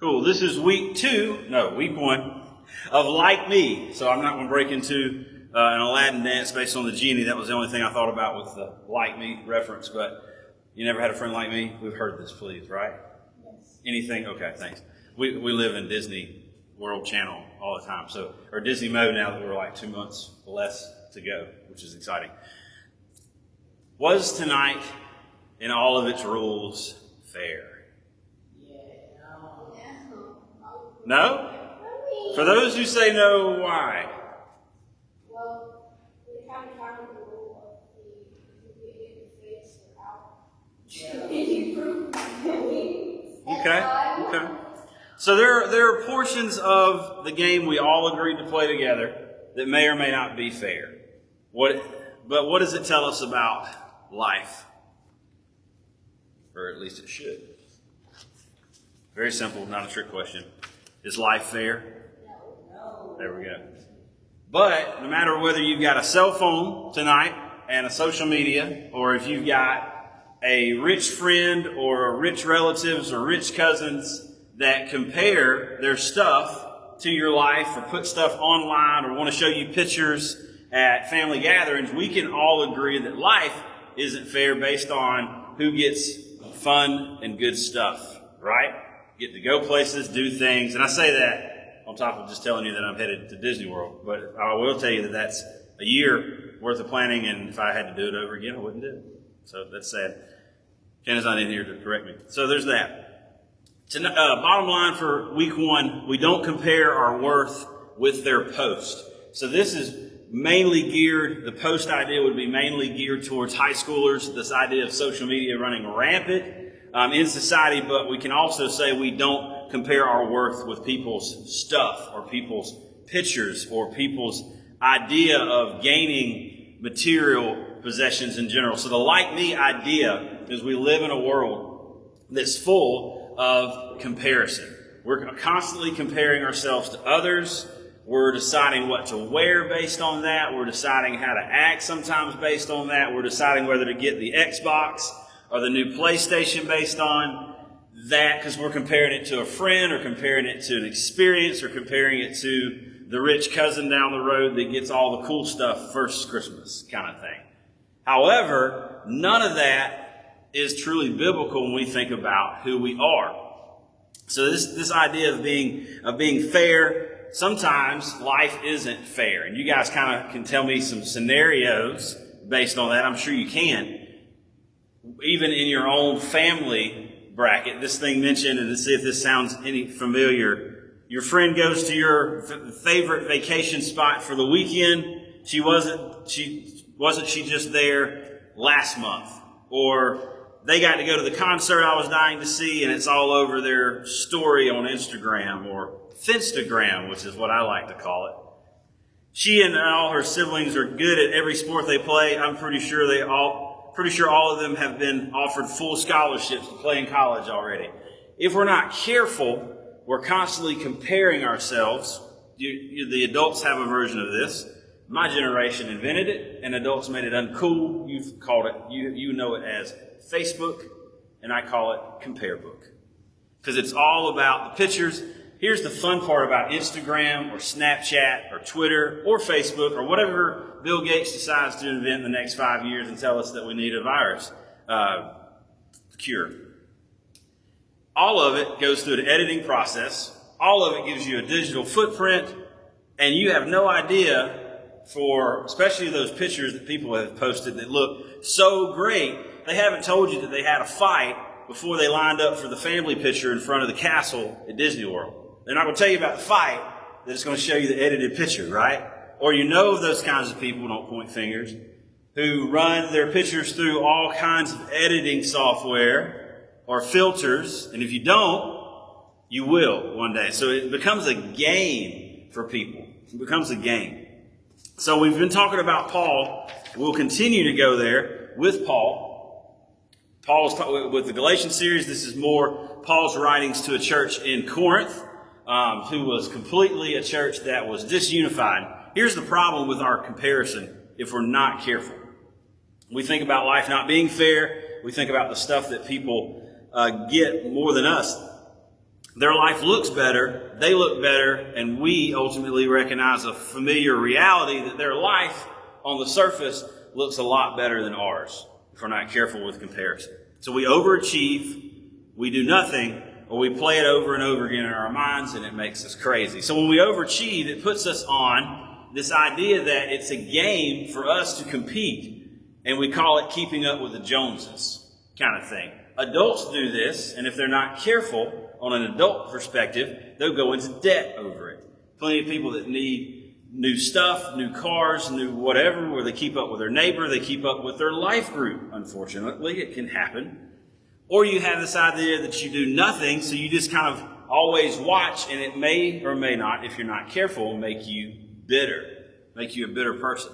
Cool. This is week one of Like Me. So I'm not going to break into an Aladdin dance based on the genie. That was the only thing I thought about with the Like Me reference. But you never had a friend like me? We've heard this, please, right? Yes. Anything? Okay, thanks. We live in Disney World Channel all the time. So, or Disney mode now that we're like 2 months less to go, which is exciting. Was tonight, in all of its rules, fair? No? For those who say no, why? Well, we kind of found the rule of the you get your face or out. Okay. So there are portions of the game we all agreed to play together that may or may not be fair. But what does it tell us about life? Or at least it should. Very simple, not a trick question. Is life fair? No. There we go. But no matter whether you've got a cell phone tonight and a social media, or if you've got a rich friend or rich relatives or rich cousins that compare their stuff to your life or put stuff online or want to show you pictures at family gatherings, we can all agree that life isn't fair based on who gets fun and good stuff, right? Get to go places, do things. And I say that on top of just telling you that I'm headed to Disney World. But I will tell you that that's a year worth of planning, and if I had to do it over again, I wouldn't do it. So that's sad. Ken is not in here to correct me. So there's that. Bottom line for week one, we don't compare our worth with their post. So this is mainly geared, the post idea would be mainly geared towards high schoolers, this idea of social media running rampant in society, but we can also say we don't compare our worth with people's stuff or people's pictures or people's idea of gaining material possessions in general. So the like me idea is we live in a world that's full of comparison. We're constantly comparing ourselves to others. We're deciding what to wear based on that. We're deciding how to act sometimes based on that. We're deciding whether to get the Xbox or the new PlayStation based on that, because we're comparing it to a friend or comparing it to an experience or comparing it to the rich cousin down the road that gets all the cool stuff first Christmas kind of thing. However, none of that is truly biblical when we think about who we are. So this idea of being fair, sometimes life isn't fair. And you guys kind of can tell me some scenarios based on that. I'm sure you can. Even in your own family bracket, this thing mentioned, and to see if this sounds any familiar. Your friend goes to your favorite vacation spot for the weekend. She wasn't just there last month? Or they got to go to the concert I was dying to see, and it's all over their story on Instagram or Finstagram, which is what I like to call it. She and all her siblings are good at every sport they play. I'm pretty sure all of them have been offered full scholarships to play in college already. If we're not careful, we're constantly comparing ourselves. The adults have a version of this. My generation invented it, and adults made it uncool. You've called it, you know it as Facebook, and I call it Compare Book. Because it's all about the pictures. Here's the fun part about Instagram or Snapchat or Twitter or Facebook or whatever Bill Gates decides to invent in the next 5 years and tell us that we need a virus cure. All of it goes through an editing process. All of it gives you a digital footprint, and you have no idea for, especially those pictures that people have posted that look so great, they haven't told you that they had a fight before they lined up for the family picture in front of the castle at Disney World. They're not going to tell you about the fight, they're just going to show you the edited picture, right? Or you know of those kinds of people, don't point fingers, who run their pictures through all kinds of editing software or filters, and if you don't, you will one day. So it becomes a game for people. It becomes a game. So we've been talking about Paul. We'll continue to go there with Paul. Paul's with the Galatians series. This is more Paul's writings to a church in Corinth, who was completely a church that was disunified. Here's the problem with our comparison if we're not careful. We think about life not being fair. We think about the stuff that people get more than us. Their life looks better, they look better, and we ultimately recognize a familiar reality that their life on the surface looks a lot better than ours if we're not careful with comparison. So we overachieve, we do nothing, or we play it over and over again in our minds, and it makes us crazy. So when we overachieve, it puts us on this idea that it's a game for us to compete, and we call it keeping up with the Joneses kind of thing. Adults do this, and if they're not careful, on an adult perspective, they'll go into debt over it. Plenty of people that need new stuff, new cars, new whatever, where they keep up with their neighbor, they keep up with their life group. Unfortunately, it can happen. Or you have this idea that you do nothing, so you just kind of always watch, and it may or may not, if you're not careful, make you bitter, make you a bitter person.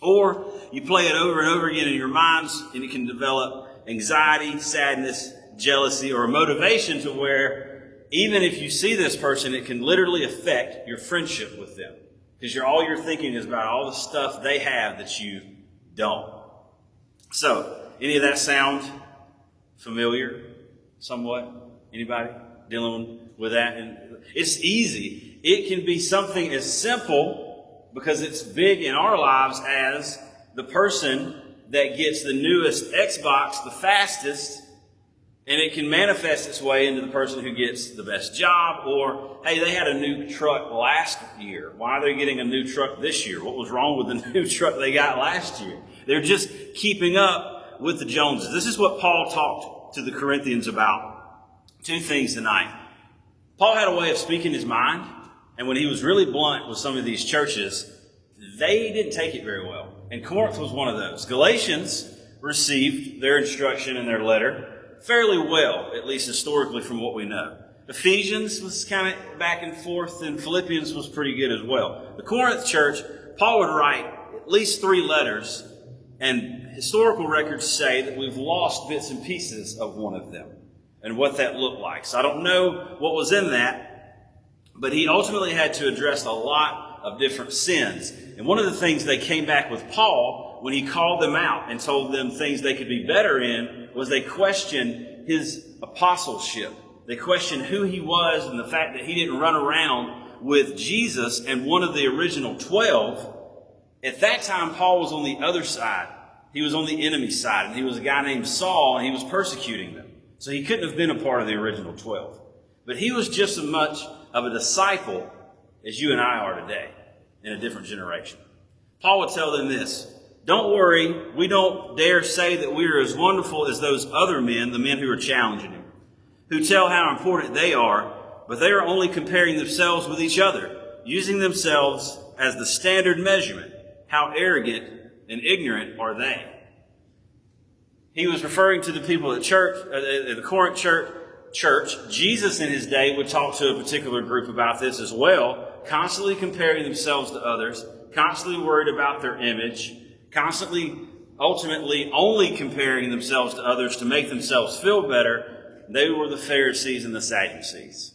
Or you play it over and over again in your minds, and it can develop anxiety, sadness, jealousy, or a motivation to where even if you see this person, it can literally affect your friendship with them. Because all you're thinking is about all the stuff they have that you don't. So, any of that sound familiar somewhat? Anybody dealing with that? And it's easy. It can be something as simple, because it's big in our lives, as the person that gets the newest Xbox the fastest. And it can manifest its way into the person who gets the best job, or, hey, they had a new truck last year. Why are they getting a new truck this year? What was wrong with the new truck they got last year? They're just keeping up with the Joneses. This is what Paul talked to the Corinthians about. Two things tonight. Paul had a way of speaking his mind, and when he was really blunt with some of these churches, they didn't take it very well. And Corinth was one of those. Galatians received their instruction in their letter fairly well, at least historically from what we know. Ephesians was kind of back and forth, and Philippians was pretty good as well. The Corinth church, Paul would write at least 3 letters, and historical records say that we've lost bits and pieces of one of them and what that looked like. So I don't know what was in that, but he ultimately had to address a lot of different sins. And one of the things they came back with Paul when he called them out and told them things they could be better in was they questioned his apostleship. They questioned who he was and the fact that he didn't run around with Jesus and one of the original 12. At that time, Paul was on the other side. He was on the enemy side, and he was a guy named Saul, and he was persecuting them. So he couldn't have been a part of the original 12. But he was just as much of a disciple as you and I are today in a different generation. Paul would tell them this: don't worry, we don't dare say that we are as wonderful as those other men, the men who are challenging him, who tell how important they are, but they are only comparing themselves with each other, using themselves as the standard measurement. How arrogant and ignorant are they? He was referring to the people at church, the Corinth church. Jesus in his day would talk to a particular group about this as well, constantly comparing themselves to others, constantly worried about their image, constantly, ultimately, only comparing themselves to others to make themselves feel better. They were the Pharisees and the Sadducees.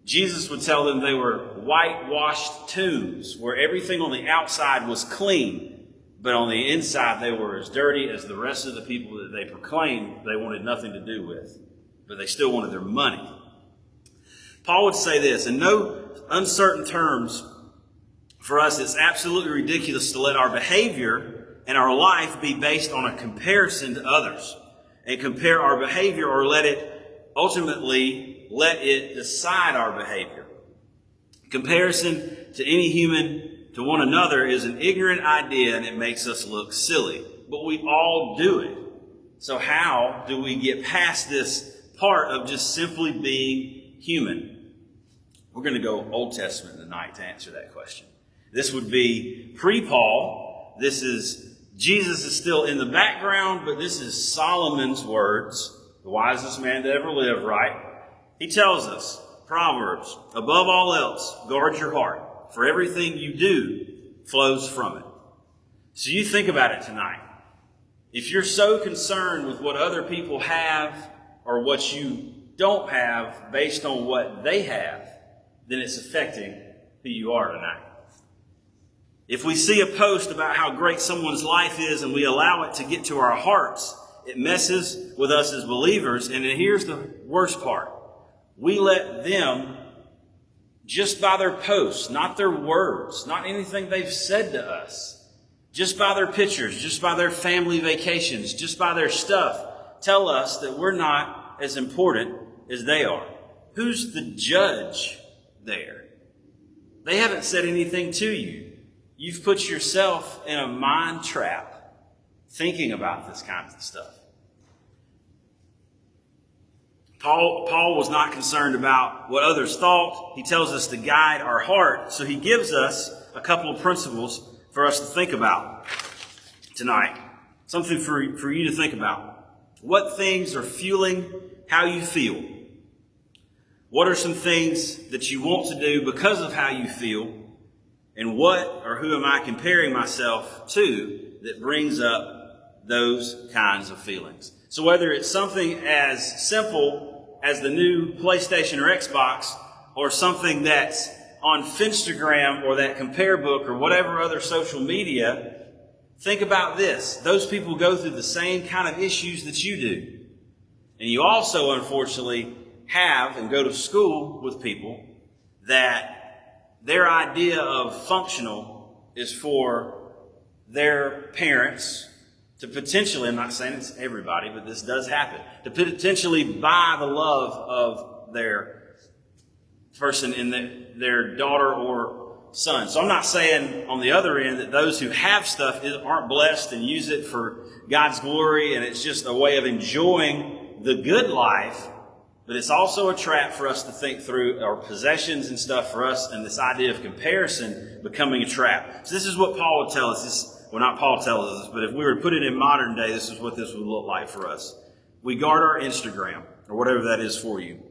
Jesus would tell them they were whitewashed tombs, where everything on the outside was clean, but on the inside they were as dirty as the rest of the people that they proclaimed they wanted nothing to do with, but they still wanted their money. Paul would say this, in no uncertain terms, for us, it's absolutely ridiculous to let our behavior and our life be based on a comparison to others, and compare our behavior, or let it decide our behavior. Comparison to any human to one another is an ignorant idea, and it makes us look silly. But we all do it. So how do we get past this part of just simply being human? We're going to go Old Testament tonight to answer that question. This would be pre-Paul. Jesus is still in the background, but this is Solomon's words, the wisest man to ever live, right? He tells us, Proverbs, above all else, guard your heart, for everything you do flows from it. So you think about it tonight. If you're so concerned with what other people have or what you don't have based on what they have, then it's affecting who you are tonight. If we see a post about how great someone's life is and we allow it to get to our hearts, it messes with us as believers. And then here's the worst part. we let them, just by their posts, not their words, not anything they've said to us, just by their pictures, just by their family vacations, just by their stuff, tell us that we're not as important as they are. Who's the judge there? They haven't said anything to you. You've put yourself in a mind trap thinking about this kind of stuff. Paul was not concerned about what others thought. He tells us to guide our heart. So he gives us a couple of principles for us to think about tonight. Something for you to think about. What things are fueling how you feel? What are some things that you want to do because of how you feel? And what or who am I comparing myself to that brings up those kinds of feelings? So whether it's something as simple as the new PlayStation or Xbox, or something that's on Finstagram or that Compare book or whatever other social media, think about this. Those people go through the same kind of issues that you do. And you also, unfortunately, have and go to school with people that their idea of functional is for their parents to potentially, I'm not saying it's everybody, but this does happen, to potentially buy the love of their person in their daughter or son. So I'm not saying on the other end that those who have stuff aren't blessed and use it for God's glory and it's just a way of enjoying the good life, but it's also a trap for us to think through our possessions and stuff for us, and this idea of comparison becoming a trap. So this is what Paul would tell us. Well, not Paul tells us, but if we were to put it in modern day, this is what this would look like for us. We guard our Instagram, or whatever that is for you,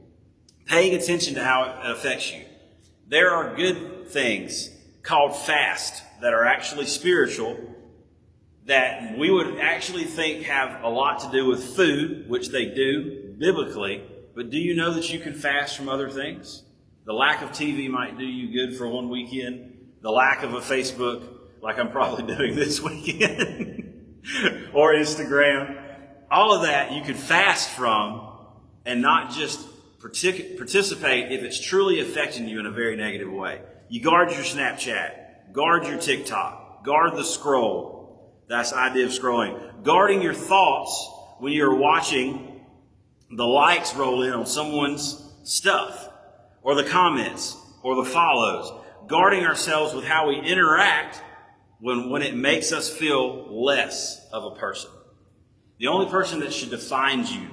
paying attention to how it affects you. There are good things called fast that are actually spiritual that we would actually think have a lot to do with food, which they do biblically. But do you know that you can fast from other things? The lack of TV might do you good for one weekend. The lack of a Facebook, like I'm probably doing this weekend, or Instagram. All of that you could fast from and not just participate if it's truly affecting you in a very negative way. You guard your Snapchat, guard your TikTok, guard the scroll. That's the idea of scrolling. Guarding your thoughts when you're watching the likes roll in on someone's stuff, or the comments, or the follows. Guarding ourselves with how we interact when it makes us feel less of a person. The only person that should define you,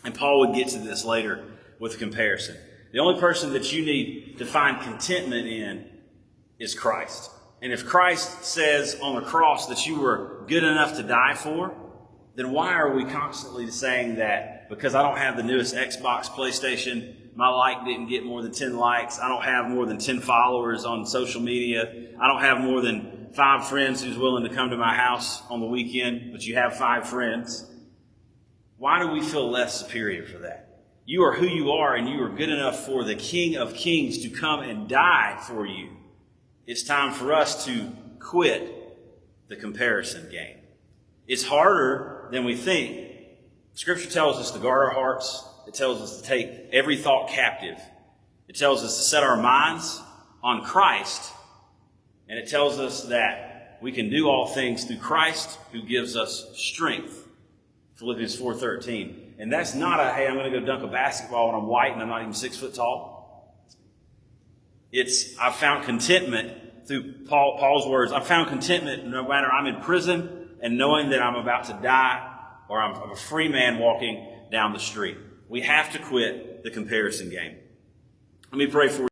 and Paul would get to this later with a comparison, the only person that you need to find contentment in is Christ. And if Christ says on the cross that you were good enough to die for, then why are we constantly saying that because I don't have the newest Xbox, PlayStation, my like didn't get more than 10 likes, I don't have more than 10 followers on social media, I don't have more than 5 friends who's willing to come to my house on the weekend, but you have 5 friends. Why do we feel less superior for that? You are who you are, and you are good enough for the King of Kings to come and die for you. It's time for us to quit the comparison game. It's harder than we think. Scripture tells us to guard our hearts. It tells us to take every thought captive. It tells us to set our minds on Christ. And it tells us that we can do all things through Christ who gives us strength. Philippians 4:13. And that's not a, hey, I'm going to go dunk a basketball and I'm white and I'm not even 6 foot tall. It's, I've found contentment through Paul's words. I've found contentment no matter I'm in prison and knowing that I'm about to die or I'm a free man walking down the street. We have to quit the comparison game. Let me pray for you.